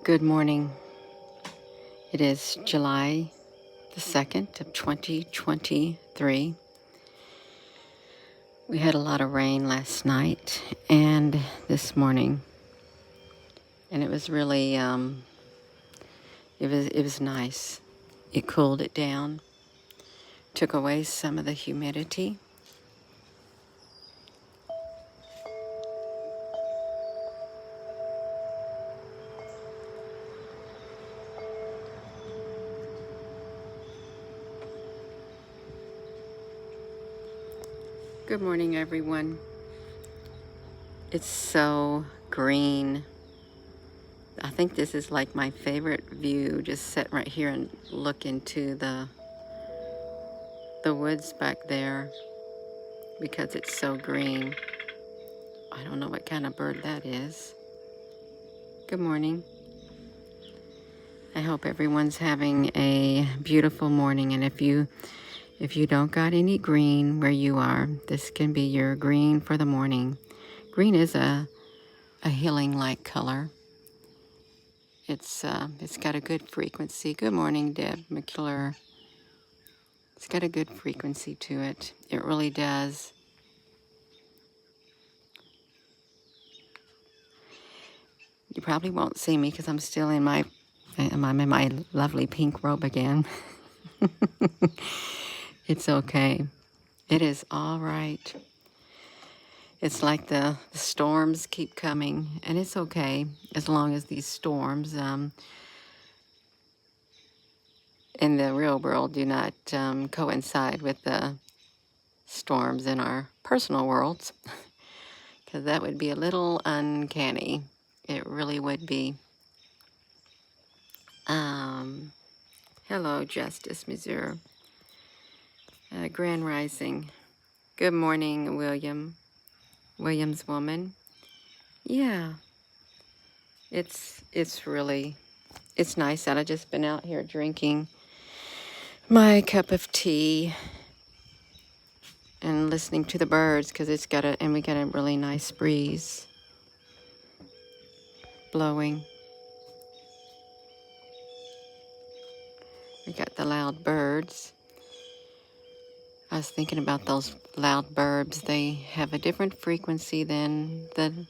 Good morning. It is July the 2nd of 2023. We had a lot of rain last night and this morning, and it was really it was nice. It cooled it down, took away some of the humidity. Good morning, everyone. It's so green. I think this is like my favorite view, just sit right here and look into the woods back there because it's so green. I don't know what kind of bird that is. Good morning. I hope everyone's having a beautiful morning, and if you don't got any green where you are, this can be your green for the morning. Green is a healing light color. It's got a good frequency. Good morning, Deb McClure. It's got a good frequency to it. It really does. You probably won't see me because I'm still in my lovely pink robe again. It's okay. It is all right. It's like the storms keep coming, and it's okay as long as these storms in the real world do not coincide with the storms in our personal worlds, because that would be a little uncanny. It really would be. Hello, Justice, Missouri. Grand Rising. Good morning, Williams woman. Yeah, it's nice out. I've just been out here drinking my cup of tea and listening to the birds because we got a really nice breeze blowing. We got the loud birds. I was thinking about those loud birds. They have a different frequency than the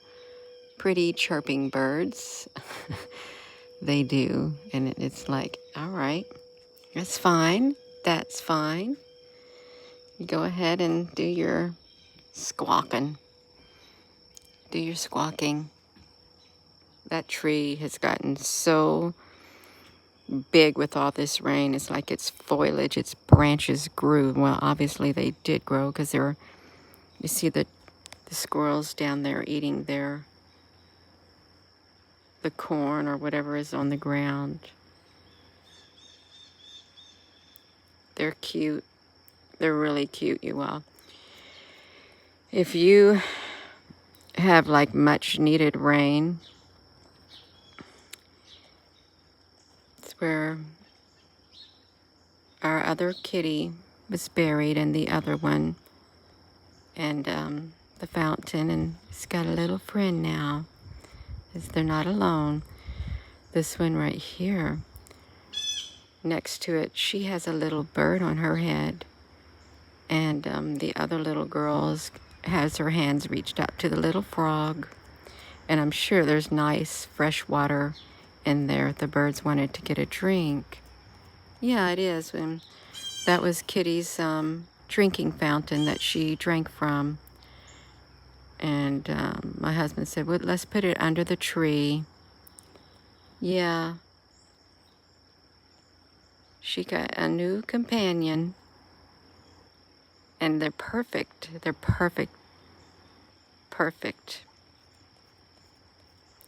pretty chirping birds. They do. And it's like, all right, that's fine. That's fine. You go ahead and do your squawking. Do your squawking. That tree has gotten so big with all this rain. It's like its foliage, its branches grew. Well, obviously they did grow because you see the squirrels down there eating the corn or whatever is on the ground. They're cute. They're really cute, you all. If you have like much needed rain, it's where our other kitty was buried and the other one, and the fountain, and it's got a little friend now, because they're not alone. This one right here, next to it, she has a little bird on her head, and the other little girl has her hands reached out to the little frog, and I'm sure there's nice fresh water in there if the birds wanted to get a drink. Yeah, it is. And that was Kitty's drinking fountain that she drank from. And my husband said, well, let's put it under the tree. Yeah. She got a new companion. And they're perfect. They're perfect. Perfect.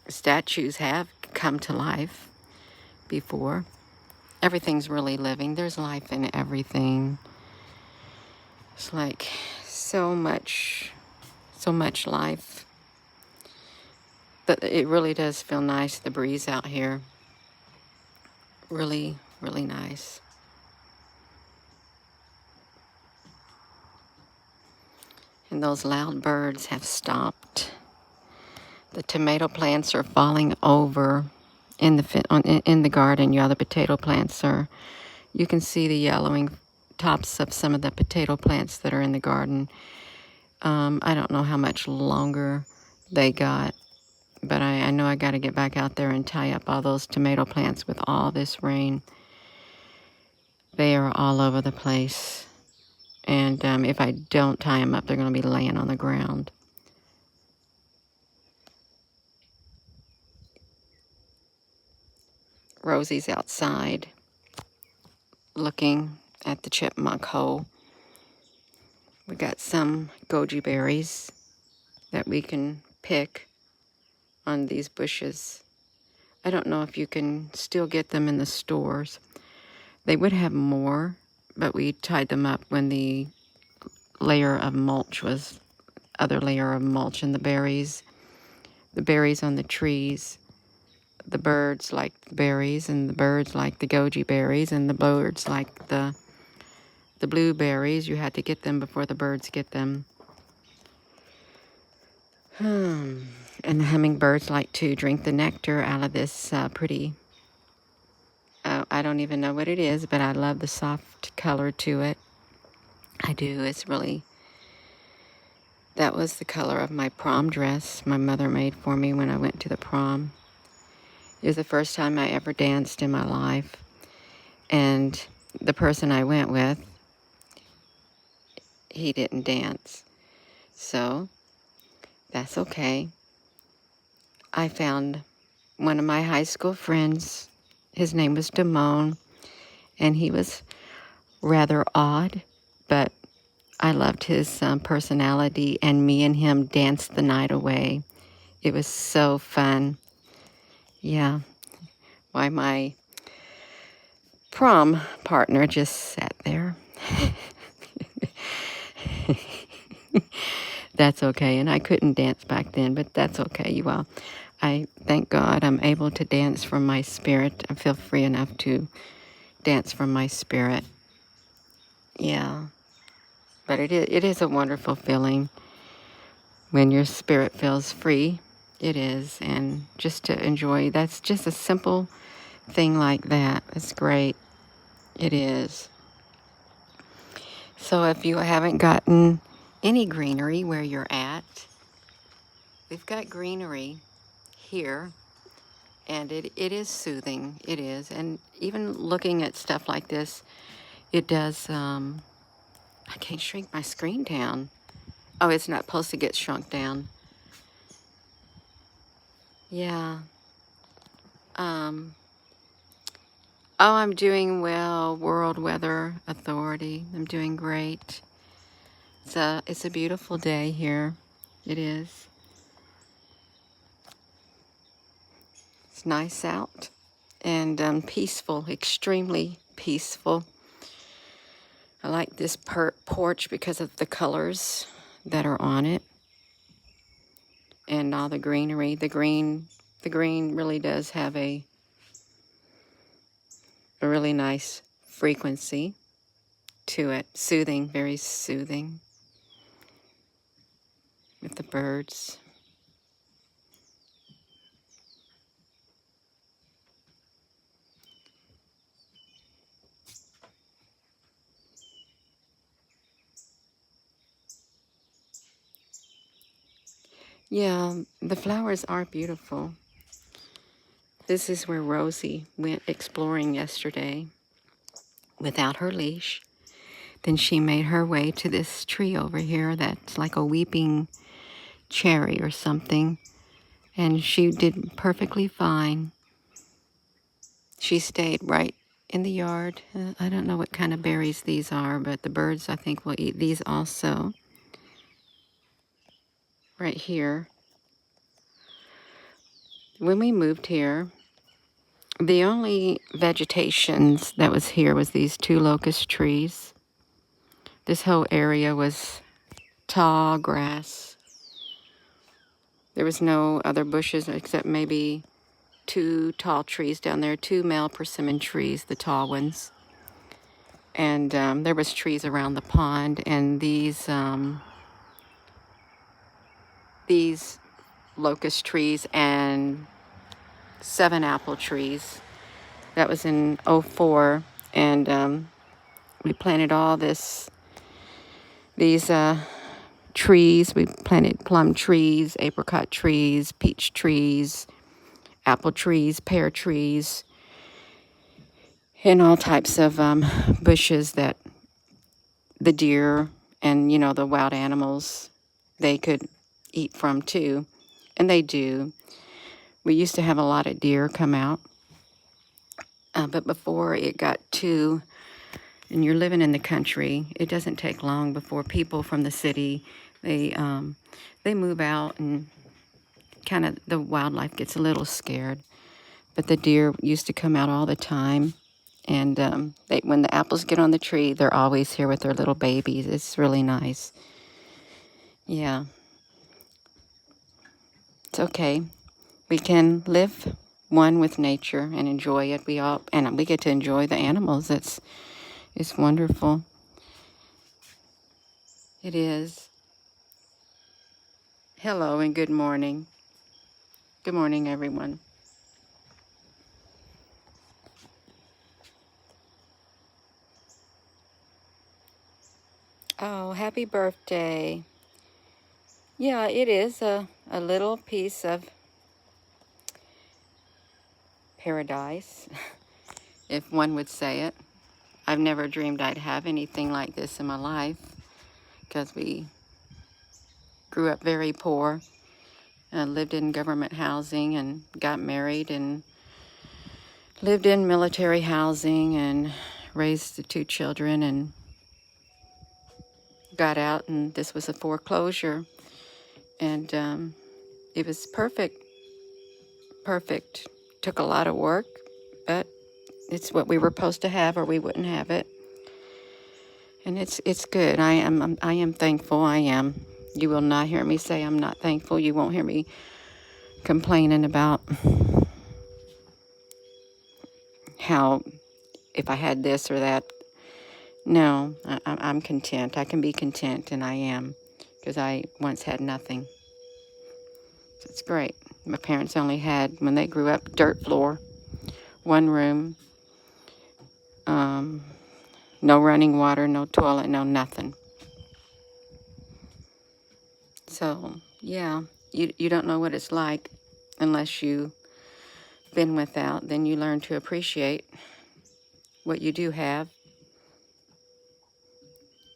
Statues have come to life before. Everything's really living. There's life in everything. It's like so much life. But it really does feel nice, the breeze out here. Really, really nice. And those loud birds have stopped. The tomato plants are falling over. in in the garden. Yeah, the potato plants are. You can see the yellowing tops of some of the potato plants that are in the garden. I don't know how much longer they got, but I know I got to get back out there and tie up all those tomato plants with all this rain. They are all over the place. And if I don't tie them up, they're going to be laying on the ground. Rosie's outside looking at the chipmunk hole. We got some goji berries that we can pick on these bushes. I don't know if you can still get them in the stores. They would have more, but we tied them up when the layer of mulch was, other layer of mulch, and the berries on the trees. The birds like the berries, and the birds like the goji berries, and the birds like the blueberries. You had to get them before the birds get them. And the hummingbirds like to drink the nectar out of this pretty, I don't even know what it is, but I love the soft color to it. I do. It's really, that was the color of my prom dress my mother made for me when I went to the prom. It was the first time I ever danced in my life. And the person I went with, he didn't dance. So that's okay. I found one of my high school friends. His name was Damone, and he was rather odd, but I loved his personality, and me and him danced the night away. It was so fun. Yeah. Why, my prom partner just sat there. That's okay, and I couldn't dance back then, but that's okay, you all. I thank God I'm able to dance from my spirit. I feel free enough to dance from my spirit. Yeah. But it is a wonderful feeling when your spirit feels free. It is. And just to enjoy, that's just a simple thing like that. It's great. It is. So if you haven't gotten any greenery where you're at, we've got greenery here. And it is soothing. It is. And even looking at stuff like this, it does, I can't shrink my screen down. Oh, it's not supposed to get shrunk down. Yeah. Oh, I'm doing well, World Weather Authority. I'm doing great. It's a beautiful day here. It is. It's nice out and peaceful, extremely peaceful. I like this porch because of the colors that are on it and all the greenery. The green really does have a really nice frequency to it. Soothing, very soothing with the birds. Yeah, the flowers are beautiful. This is where Rosie went exploring yesterday without her leash. Then she made her way to this tree over here that's like a weeping cherry or something. And she did perfectly fine. She stayed right in the yard. I don't know what kind of berries these are, but the birds, I think, will eat these also. Right here. When we moved here, the only vegetations that was here was these 2 locust trees. This whole area was tall grass. There was no other bushes except maybe 2 tall trees down there, 2 male persimmon trees, the tall ones. And there was trees around the pond, and these locust trees and 7 apple trees. That was in '04, and we planted all these trees. We planted plum trees, apricot trees, peach trees, apple trees, pear trees, and all types of bushes that the deer and, the wild animals, they could eat from too. And they do. We used to have a lot of deer come out. But before it got too, and you're living in the country, it doesn't take long before people from the city, they move out, and kind of the wildlife gets a little scared. But the deer used to come out all the time. And when the apples get on the tree, they're always here with their little babies. It's really nice. Yeah. It's okay. We can live one with nature and enjoy it. And we get to enjoy the animals. It's wonderful. It is. Hello and good morning. Good morning, everyone. Oh, happy birthday. Yeah, it is a little piece of paradise, if one would say it. I've never dreamed I'd have anything like this in my life, because we grew up very poor, lived in government housing, and got married, and lived in military housing, and raised the 2 children, and got out, and this was a foreclosure. And it was perfect. Took a lot of work, but it's what we were supposed to have, or we wouldn't have it. And it's good. I am thankful. I am. You will not hear me say I'm not thankful. You won't hear me complaining about how, if I had this or that. No, I'm content. I can be content, and I am, because I once had nothing. So it's great. My parents only had, when they grew up, dirt floor, 1 room, no running water, no toilet, no nothing. So, yeah, you don't know what it's like unless you've been without. Then you learn to appreciate what you do have.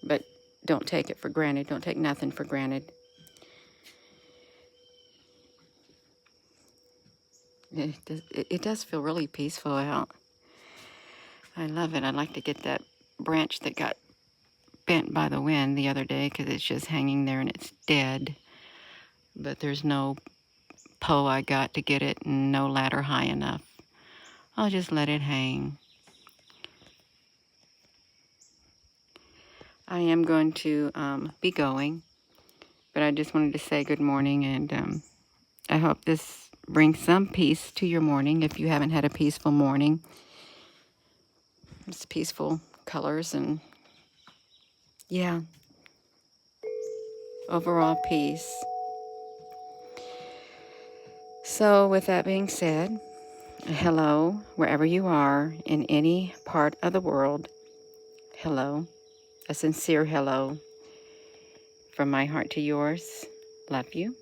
But don't take it for granted. Don't take nothing for granted. It does feel really peaceful out. I love it. I'd like to get that branch that got bent by the wind the other day, because it's just hanging there and it's dead. But there's no pole I got to get it, and no ladder high enough. I'll just let it hang. I am going to be going, but I just wanted to say good morning, and I hope this brings some peace to your morning if you haven't had a peaceful morning. It's peaceful colors, and yeah, overall peace. So with that being said, hello, wherever you are in any part of the world. Hello, a sincere hello from my heart to yours. Love you.